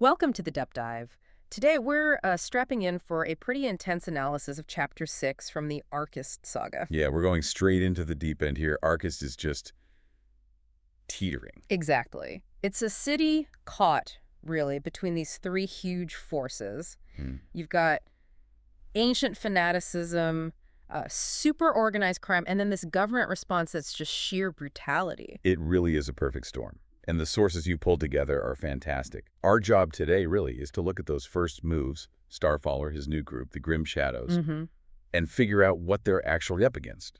Welcome to the Depth Dive. Today we're strapping in for a pretty intense analysis of Chapter 6 from the Arcist saga. Yeah, we're going straight into the deep end here. Arcus is just teetering. Exactly. It's a city caught, really, between these three huge forces. You've got ancient fanaticism, super organized crime, and then this government response that's just sheer brutality. It really is a perfect storm. And the sources you pulled together are fantastic. Our job today, really, is to look at those first moves, Starfaller, his new group, the Grim Shadows, and figure out what they're actually up against.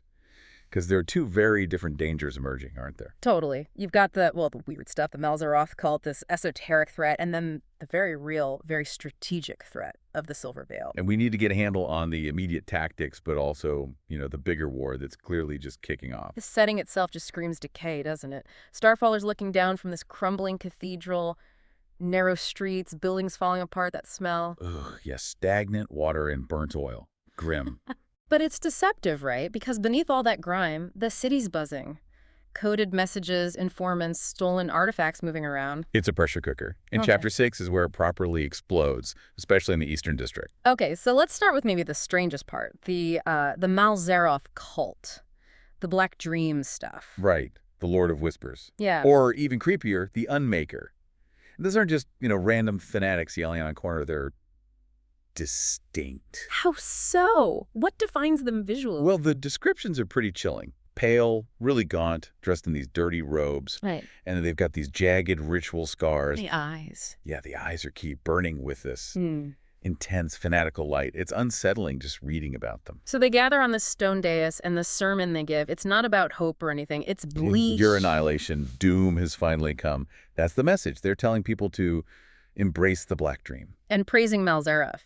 Because there are two very different dangers emerging, aren't there? Totally. You've got the weird stuff, the Malzaroth cult, this esoteric threat, and then the very real, very strategic threat of the Silver Veil. And we need to get a handle on the immediate tactics, but also, the bigger war that's clearly just kicking off. The setting itself just screams decay, doesn't it? Starfaller's looking down from this crumbling cathedral, narrow streets, buildings falling apart, that smell. Ugh, yes, stagnant water and burnt oil. Grim. But it's deceptive, right? Because beneath all that grime, the city's buzzing. Coded messages, informants, stolen artifacts moving around. It's a pressure cooker. And Okay. Chapter 6 is where it properly explodes, especially in the Eastern District. Okay, so let's start with maybe the strangest part, the Malzaroth cult, the Black Dream stuff. Right. The Lord of Whispers. Yeah. Or even creepier, the Unmaker. Those aren't just, random fanatics yelling on a corner. They're distinct. How so? What defines them visually? Well, the descriptions are pretty chilling. Pale, really gaunt, dressed in these dirty robes. Right. And then they've got these jagged ritual scars. The eyes. Yeah, the eyes are key, burning with this intense, fanatical light. It's unsettling just reading about them. So they gather on this stone dais, and the sermon they give, it's not about hope or anything. It's bleak. Your annihilation, doom has finally come. That's the message. They're telling people to embrace the Black Dream. And praising Malzaroth.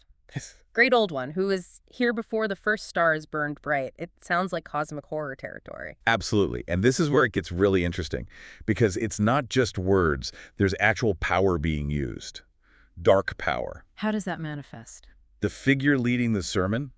Great old one, who was here before the first stars burned bright. It sounds like cosmic horror territory. Absolutely. And this is where it gets really interesting, because it's not just words. There's actual power being used. Dark power. How does that manifest? The figure leading the sermon,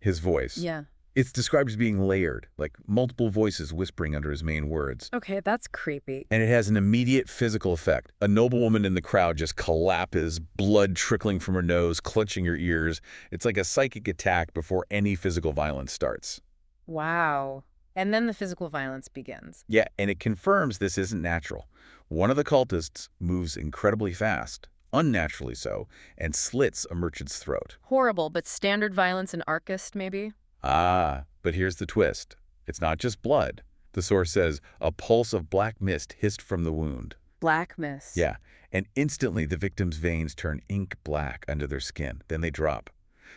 his voice. Yeah. It's described as being layered, like multiple voices whispering under his main words. Okay, that's creepy. And it has an immediate physical effect. A noblewoman in the crowd just collapses, blood trickling from her nose, clutching her ears. It's like a psychic attack before any physical violence starts. Wow. And then the physical violence begins. Yeah, and it confirms this isn't natural. One of the cultists moves incredibly fast, unnaturally so, and slits a merchant's throat. Horrible, but standard violence in Arcist, maybe? Ah, but here's the twist. It's not just blood. The source says, a pulse of black mist hissed from the wound. Black mist. Yeah, and instantly the victim's veins turn ink black under their skin. Then they drop.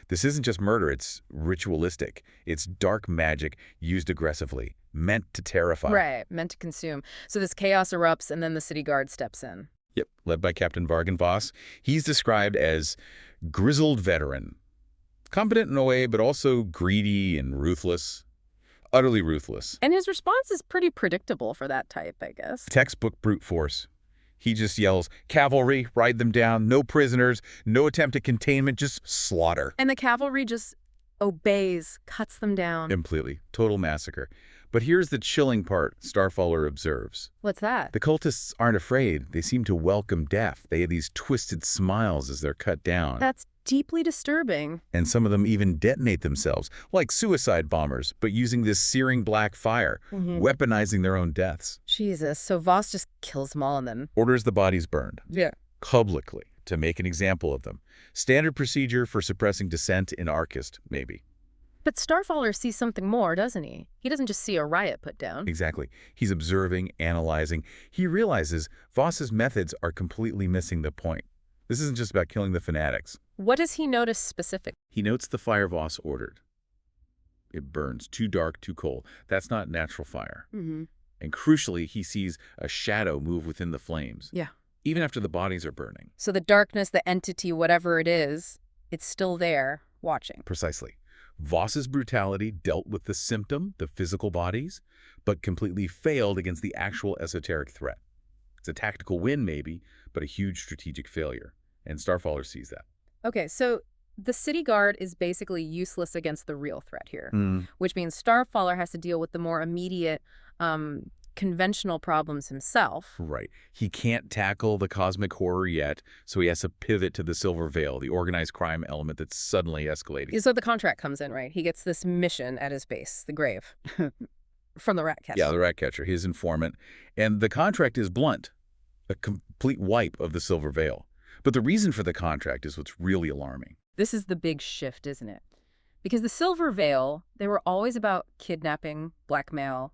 This isn't just murder, it's ritualistic. It's dark magic used aggressively, meant to terrify. Right, meant to consume. So this chaos erupts, and then the city guard steps in. Yep, led by Captain Vargan Voss. He's described as grizzled veteran. Competent in a way, but also greedy and ruthless. Utterly ruthless. And his response is pretty predictable for that type, I guess. Textbook brute force. He just yells, cavalry, ride them down, no prisoners, no attempt at containment, just slaughter. And the cavalry just obeys, cuts them down. Completely. Total massacre. But here's the chilling part Starfaller observes. What's that? The cultists aren't afraid. They seem to welcome death. They have these twisted smiles as they're cut down. That's deeply disturbing. And some of them even detonate themselves, like suicide bombers, but using this searing black fire, weaponizing their own deaths. Jesus, so Voss just kills them all and then... Orders the bodies burned. Yeah. Publicly, to make an example of them. Standard procedure for suppressing dissent in Arcist, maybe. But Starfaller sees something more, doesn't he? He doesn't just see a riot put down. Exactly. He's observing, analyzing. He realizes Voss's methods are completely missing the point. This isn't just about killing the fanatics. What does he notice specifically? He notes the fire Voss ordered. It burns too dark, too cold. That's not natural fire. And crucially, he sees a shadow move within the flames. Yeah. Even after the bodies are burning. So the darkness, the entity, whatever it is, it's still there, watching. Precisely. Voss's brutality dealt with the symptom, the physical bodies, but completely failed against the actual esoteric threat. It's a tactical win, maybe, but a huge strategic failure. And Starfaller sees that. Okay, so the city guard is basically useless against the real threat here, which means Starfaller has to deal with the more immediate conventional problems himself. Right. He can't tackle the cosmic horror yet, so he has to pivot to the Silver Veil, the organized crime element that's suddenly escalating. So the contract comes in, right? He gets this mission at his base, the grave, from the rat catcher. Yeah, the rat catcher, his informant. And the contract is blunt, a complete wipe of the Silver Veil. But the reason for the contract is what's really alarming. This is the big shift, isn't it? Because the Silver Veil, they were always about kidnapping, blackmail,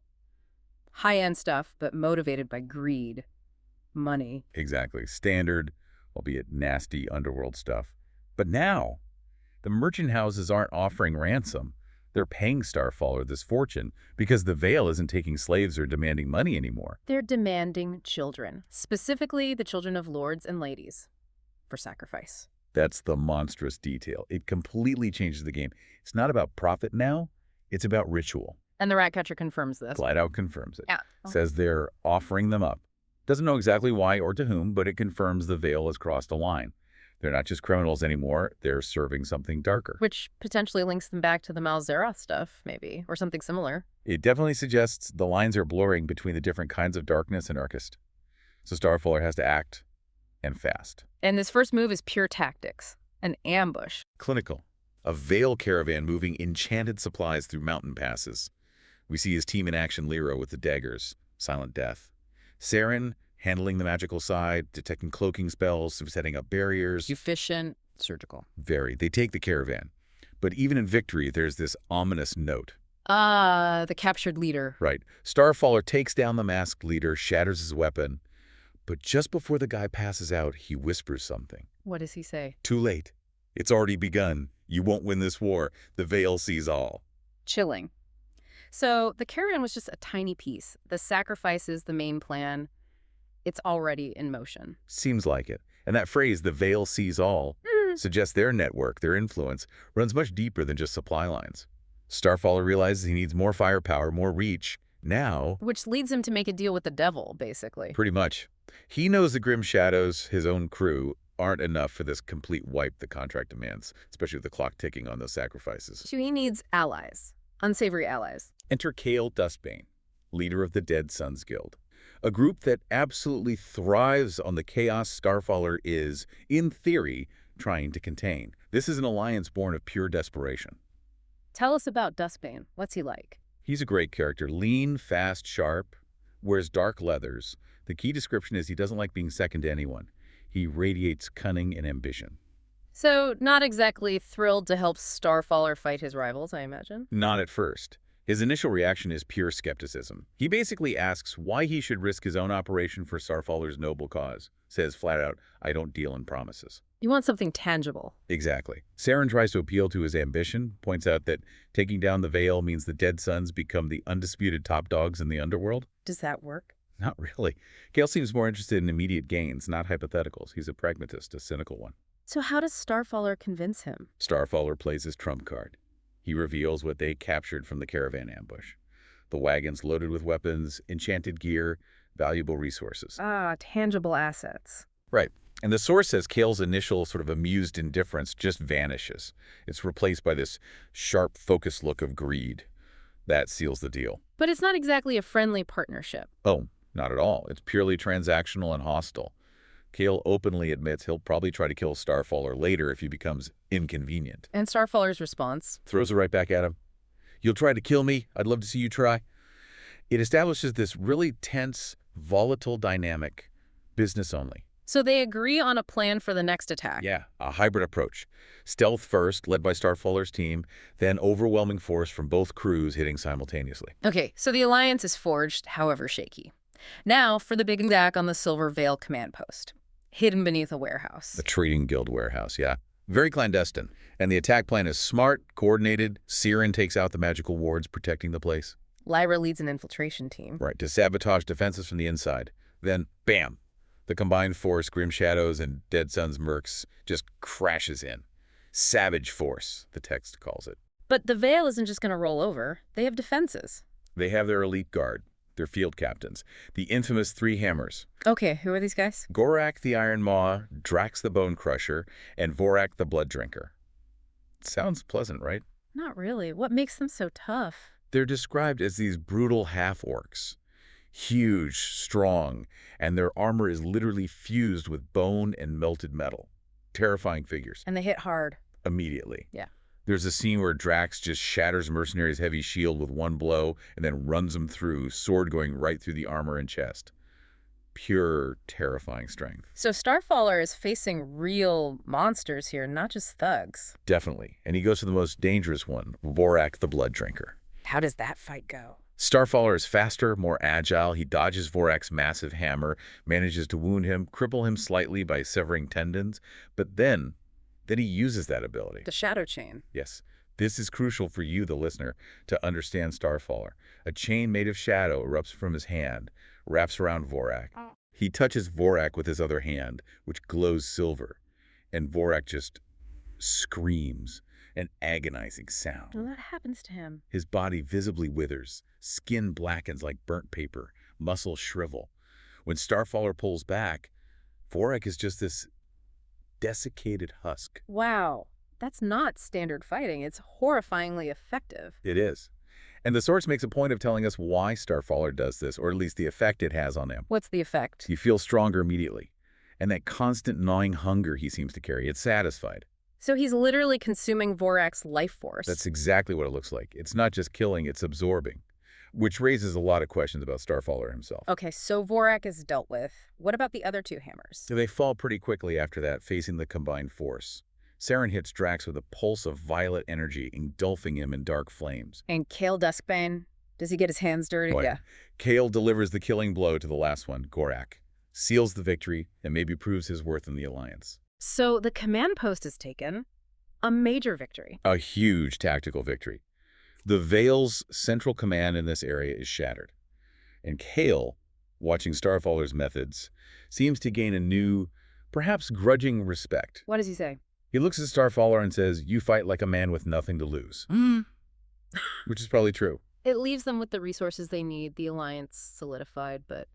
high-end stuff, but motivated by greed, money. Exactly. Standard, albeit nasty underworld stuff. But now, the merchant houses aren't offering ransom. They're paying Starfaller this fortune because the Veil isn't taking slaves or demanding money anymore. They're demanding children, specifically the children of lords and ladies, for sacrifice. That's the monstrous detail. It completely changes the game. It's not about profit now. It's about ritual. And the rat catcher confirms this. Flat out confirms it. Yeah. Says they're offering them up. Doesn't know exactly why or to whom, but it confirms the Veil has crossed a line. They're not just criminals anymore. They're serving something darker. Which potentially links them back to the Malzeroth stuff, maybe, or something similar. It definitely suggests the lines are blurring between the different kinds of darkness and Arcist. So Starfaller has to act, and fast. And this first move is pure tactics, an ambush. Clinical. A Veil caravan moving enchanted supplies through mountain passes. We see his team in action, Lyra with the daggers, Silent Death. Saren handling the magical side, detecting cloaking spells, setting up barriers. Efficient, surgical. Very. They take the caravan. But even in victory, there's this ominous note. The captured leader. Right. Starfaller takes down the masked leader, shatters his weapon. But just before the guy passes out, he whispers something. What does he say? Too late. It's already begun. You won't win this war. The Veil sees all. Chilling. So the caravan was just a tiny piece. The sacrifice is the main plan. It's already in motion. Seems like it. And that phrase, the Veil sees all, suggests their network, their influence, runs much deeper than just supply lines. Starfaller realizes he needs more firepower, more reach, now. Which leads him to make a deal with the devil, basically. Pretty much. He knows the Grim Shadows, his own crew, aren't enough for this complete wipe the contract demands, especially with the clock ticking on those sacrifices. So he needs allies. Unsavory allies. Enter Kale Dustbane, leader of the Dead Sons Guild. A group that absolutely thrives on the chaos Starfaller is, in theory, trying to contain. This is an alliance born of pure desperation. Tell us about Dustbane. What's he like? He's a great character. Lean, fast, sharp, wears dark leathers. The key description is he doesn't like being second to anyone. He radiates cunning and ambition. So, not exactly thrilled to help Starfaller fight his rivals, I imagine? Not at first. His initial reaction is pure skepticism. He basically asks why he should risk his own operation for Starfaller's noble cause. Says flat out, I don't deal in promises. You want something tangible. Exactly. Saren tries to appeal to his ambition, points out that taking down the Veil means the Dead Sons become the undisputed top dogs in the underworld. Does that work? Not really. Kale seems more interested in immediate gains, not hypotheticals. He's a pragmatist, a cynical one. So how does Starfaller convince him? Starfaller plays his trump card. He reveals what they captured from the caravan ambush. The wagons loaded with weapons, enchanted gear, valuable resources. Tangible assets. Right. And the source says Kale's initial sort of amused indifference just vanishes. It's replaced by this sharp, focused look of greed. That seals the deal. But it's not exactly a friendly partnership. Oh, not at all. It's purely transactional and hostile. Kale openly admits he'll probably try to kill Starfaller later if he becomes inconvenient. And Starfaller's response? Throws it right back at him. You'll try to kill me? I'd love to see you try. It establishes this really tense, volatile dynamic, business only. So they agree on a plan for the next attack. Yeah, a hybrid approach. Stealth first, led by Starfaller's team, then overwhelming force from both crews hitting simultaneously. Okay, so the alliance is forged, however shaky. Now for the big attack on the Silver Veil command post. Hidden beneath a warehouse. The Trading Guild warehouse, yeah. Very clandestine. And the attack plan is smart, coordinated. Saren takes out the magical wards protecting the place. Lyra leads an infiltration team. Right, to sabotage defenses from the inside. Then, bam! The combined force, Grim Shadows and Dead Sons mercs, just crashes in. Savage force, the text calls it. But the Veil isn't just going to roll over. They have defenses. They have their elite guard, their field captains, the infamous Three Hammers. Okay, who are these guys? Gorak the Iron Maw, Drax the Bone Crusher, and Vorak the Blood Drinker. Sounds pleasant, right? Not really. What makes them so tough? They're described as these brutal half-orcs. Huge, strong, and their armor is literally fused with bone and melted metal. Terrifying figures. And they hit hard. Immediately. Yeah. There's a scene where Drax just shatters Mercenary's heavy shield with one blow and then runs him through, sword going right through the armor and chest. Pure, terrifying strength. So Starfaller is facing real monsters here, not just thugs. Definitely. And he goes to the most dangerous one, Vorak the Blood Drinker. How does that fight go? Starfaller is faster, more agile. He dodges Vorak's massive hammer, manages to wound him, cripple him slightly by severing tendons, but then he uses that ability. The Shadow Chain. Yes. This is crucial for you, the listener, to understand Starfaller. A chain made of shadow erupts from his hand, wraps around Vorak. He touches Vorak with his other hand, which glows silver, and Vorak just screams, an agonizing sound. Well, that happens to him. His body visibly withers, skin blackens like burnt paper, muscles shrivel. When Starfaller pulls back, Vorak is just this desiccated husk. Wow. That's not standard fighting. It's horrifyingly effective. It is. And the source makes a point of telling us why Starfaller does this, or at least the effect it has on him. What's the effect? You feel stronger immediately. And that constant gnawing hunger he seems to carry, it's satisfied. So he's literally consuming Vorak's life force. That's exactly what it looks like. It's not just killing, it's absorbing. Which raises a lot of questions about Starfaller himself. Okay, so Vorak is dealt with. What about the other two hammers? They fall pretty quickly after that, facing the combined force. Saren hits Drax with a pulse of violet energy, engulfing him in dark flames. And Kale Duskbane? Does he get his hands dirty? Boy, Yeah. Kale delivers the killing blow to the last one, Gorak, seals the victory, and maybe proves his worth in the Alliance. So the command post is taken. A major victory. A huge tactical victory. The Veil's central command in this area is shattered. And Kale, watching Starfaller's methods, seems to gain a new, perhaps grudging respect. What does he say? He looks at Starfaller and says, "You fight like a man with nothing to lose." Which is probably true. It leaves them with the resources they need, the Alliance solidified, but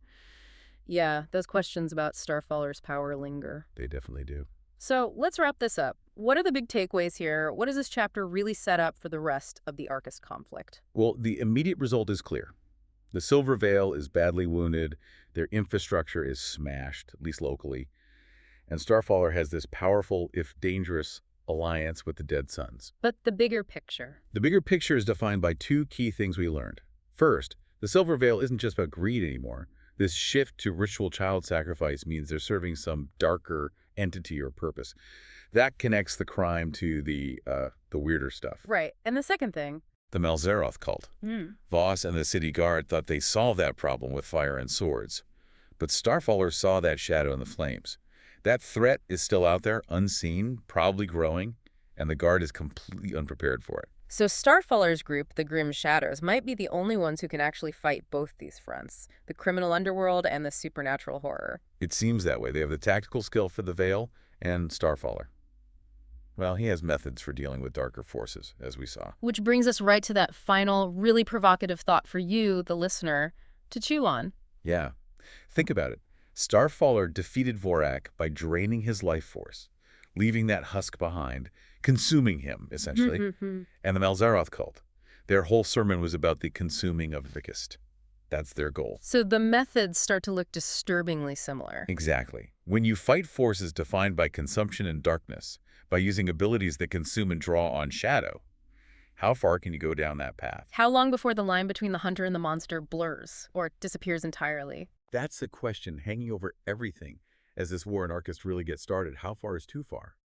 yeah, those questions about Starfaller's power linger. They definitely do. So let's wrap this up. What are the big takeaways here? What does this chapter really set up for the rest of the Arcus conflict? Well, the immediate result is clear. The Silver Veil is badly wounded, their infrastructure is smashed, at least locally, and Starfaller has this powerful, if dangerous, alliance with the Dead Suns. But the bigger picture. The bigger picture is defined by two key things we learned. First, the Silver Veil isn't just about greed anymore. This shift to ritual child sacrifice means they're serving some darker entity or purpose. That connects the crime to the weirder stuff. Right. And the second thing. The Malzeroth cult. Voss and the city guard thought they solved that problem with fire and swords. But Starfaller saw that shadow in the flames. That threat is still out there, unseen, probably growing, and the guard is completely unprepared for it. So Starfaller's group, the Grim Shadows, might be the only ones who can actually fight both these fronts, the criminal underworld and the supernatural horror. It seems that way. They have the tactical skill for the Veil and Starfaller. Well, he has methods for dealing with darker forces, as we saw. Which brings us right to that final, really provocative thought for you, the listener, to chew on. Yeah. Think about it. Starfaller defeated Vorak by draining his life force, leaving that husk behind, consuming him, essentially. And the Malzeroth cult. Their whole sermon was about the consuming of Vikist. That's their goal. So the methods start to look disturbingly similar. Exactly. When you fight forces defined by consumption and darkness, by using abilities that consume and draw on shadow, how far can you go down that path? How long before the line between the hunter and the monster blurs or disappears entirely? That's the question hanging over everything as this war in Arcus really gets started. How far is too far?